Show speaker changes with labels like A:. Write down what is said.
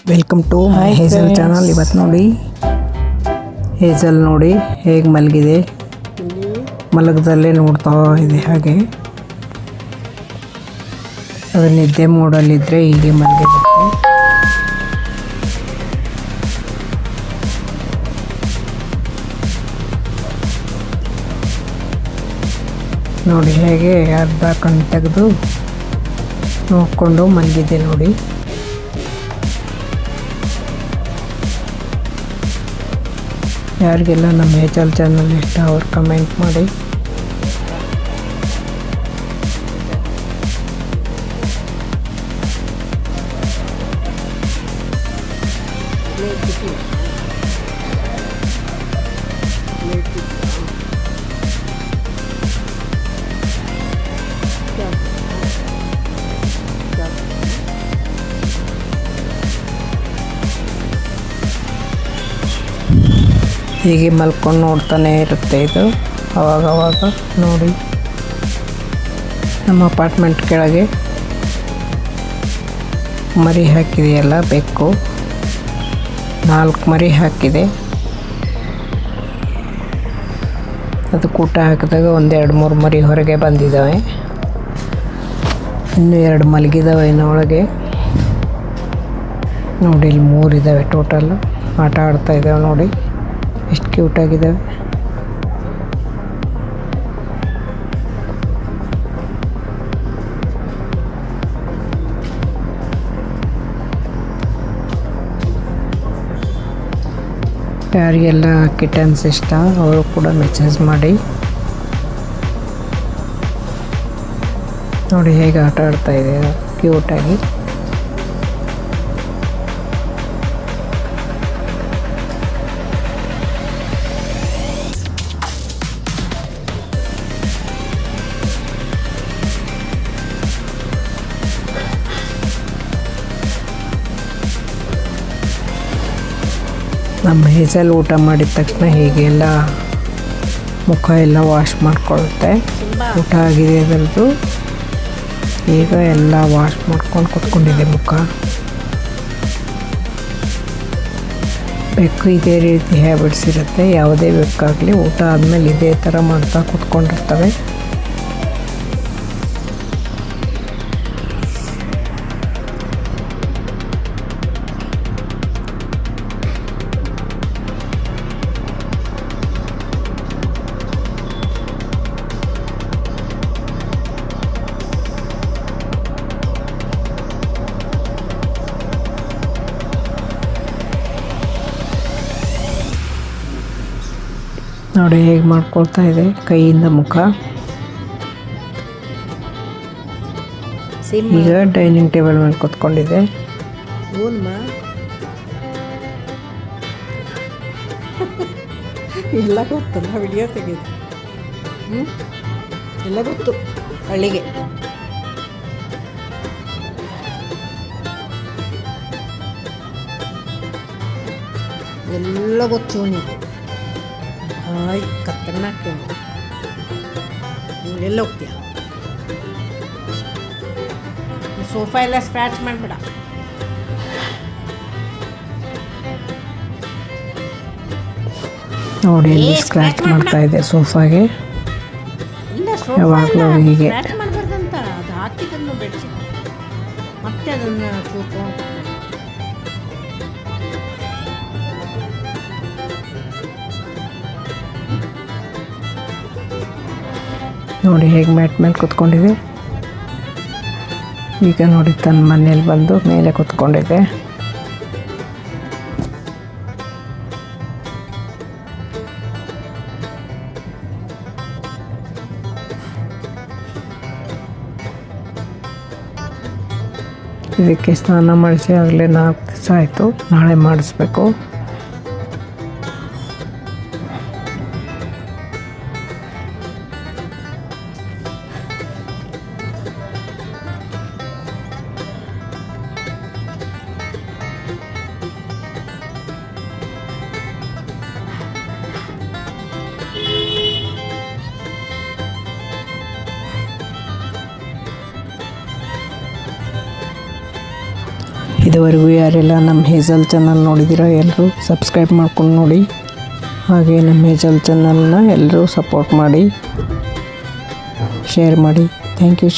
A: Welcome to my Hazel channel. ಇವತ್ತು ನೋಡಿ Hazel ನೋಡಿ ಹೇಗೆ ಮಲಗಿದೆ, ಮಲಗದಲ್ಲೇ ನೋಡ್ತಾ ಇದೆ. ಹಾಗೆ ಅದು ನಿದ್ದೆ ಮೋಡಲ್ಲಿದ್ದರೆ ಹೀಗೆ ಮಲಗಿರುತ್ತೆ. ನೋಡಿ ಹೇಗೆ ಅರ್ಧ ಕಣ್ಣು ತೆಗೆದು ನೋಡಿಕೊಂಡು ಮಲಗಿದೆ ನೋಡಿ. ಯಾರಿಗೆಲ್ಲ ನಮ್ಮ ಹೇಜಲ್ ಚಾನಲ್ ಇಷ್ಟ ಅವ್ರು ಕಮೆಂಟ್ ಮಾಡಿ. ಹೀಗೆ ಮಲ್ಕೊಂಡು ನೋಡ್ತಾನೆ ಇರುತ್ತೆ ಇದು. ಅವಾಗವಾಗ ನೋಡಿ ನಮ್ಮ ಅಪಾರ್ಟ್ಮೆಂಟ್ ಕೆಳಗೆ ಮರಿ ಹಾಕಿದೆಯಲ್ಲ ಬೆಕ್ಕು, 4 ಮರಿ ಹಾಕಿದೆ. ಅದು ಊಟ ಹಾಕಿದಾಗ 1-2-3 ಮರಿ ಹೊರಗೆ ಬಂದಿದ್ದಾವೆ. ಇನ್ನೂ 2 ಮಲಗಿದ್ದಾವೆ ಇನ್ನು ಒಳಗೆ. ನೋಡಿ ಇಲ್ಲಿ 3 ಇದ್ದಾವೆ ಟೋಟಲ್. ಆಟ ಆಡ್ತಾ ಇದ್ದಾವೆ ನೋಡಿ, ಎಷ್ಟು ಕ್ಯೂಟಾಗಿದ್ದಾವೆ. ಯಾರಿಗೆಲ್ಲ ಕಿಟನ್ಸ್ ಇಷ್ಟ ಅವರು ಕೂಡ ಮೆಸೇಜ್ ಮಾಡಿ. ನೋಡಿ ಹೇಗೆ ಆಟ ಆಡ್ತಾ ಇದೆ ಕ್ಯೂಟಾಗಿ. ನಮ್ಮ ಹೇಜಲ್ ಊಟ ಮಾಡಿದ ತಕ್ಷಣ ಹೀಗೆಲ್ಲ ಮುಖ ಎಲ್ಲ ವಾಶ್ ಮಾಡ್ಕೊಳ್ಳುತ್ತೆ. ಊಟ ಆಗಿದೆ ಅದರದ್ದು. ಈಗ ಎಲ್ಲ ವಾಶ್ ಮಾಡ್ಕೊಂಡು ಕೂತ್ಕೊಂಡಿದೆ ಮುಖ. ಬೆಕ್ಕು ಇದೇ ರೀತಿ ಹ್ಯಾಬಿಟ್ಸ್ ಇರುತ್ತೆ. ಯಾವುದೇ ಬೆಕ್ಕಾಗಲಿ ಊಟ ಆದಮೇಲೆ ಇದೇ ಥರ ಮಾಡ್ತಾ ಕೂತ್ಕೊಂಡಿರ್ತವೆ. ನೋಡಿ ಹೇಗೆ ಮಾಡ್ಕೊಳ್ತಾ ಇದೆ ಕೈಯಿಂದ ಮುಖ. ಈಗ ಡೈನಿಂಗ್ ಟೇಬಲ್ ಮೇಲೆ ಕೂತ್ಕೊಂಡಿದೆ.
B: ಎಲ್ಲ ಗೊತ್ತಲ್ಲ, ವಿಡಿಯೋ ತೆಗೆದು ಎಲ್ಲ ಗೊತ್ತು ಹಳ್ಳಿಗೆ. ಎಲ್ಲ ಗೊತ್ತು ನೀವು. ಹಾಯ್ ಕತ್ತರ್ನಾಕ ಎಲ್ಲ ಹೋಗ್ತೀಯ. ಸೋಫಾ ಎಲ್ಲ ಸ್ಕ್ರ್ಯಾಚ್ ಮಾಡಿಬಿಡ.
A: ನೋಡಿ ಇಲ್ಲಿ ಸ್ಕ್ರ್ಯಾಚ್ ಮಾಡ್ತಾ ಇದೆ ಸೋಫಾಗೆ. ಯಾವಾಗಲೂ ಹೀಗೆ
B: ಸ್ಕ್ರ್ಯಾಚ್ ಮಾಡಬಾರ್ದಂತ ಅದು ಹಾಕಿದ್ದನ್ನು ಬೆಡ್ಶೀಟ್ ಮತ್ತೆ ಅದನ್ನು ಸೋಫಾ.
A: ನೋಡಿ ಹೇಗೆ ಮ್ಯಾಟ್ ಮೇಲೆ ಕೂತ್ಕೊಂಡಿದೆ. ಈಗ ನೋಡಿ ತನ್ನ ಮನೇಲಿ ಬಂದು ಮೇಲೆ ಕೂತ್ಕೊಂಡಿದೆ. ಇದಕ್ಕೆ ಸ್ನಾನ ಮಾಡಿಸಿ ಆಗಲೇ 4 ದಿವಸ ಆಯಿತು. ನಾಳೆ ಮಾಡಿಸ್ಬೇಕು. ಇದುವರೆಗೂ ಯಾರೆಲ್ಲ ನಮ್ಮ ಹೇಜಲ್ ಚಾನಲ್ ನೋಡಿದ್ದೀರೋ ಎಲ್ಲರೂ ಸಬ್ಸ್ಕ್ರೈಬ್ ಮಾಡ್ಕೊಂಡು ನೋಡಿ. ಹಾಗೆ ನಮ್ಮ ಹೇಜಲ್ ಚಾನಲ್ನ ಎಲ್ಲರೂ ಸಪೋರ್ಟ್ ಮಾಡಿ, ಶೇರ್ ಮಾಡಿ. Thank you.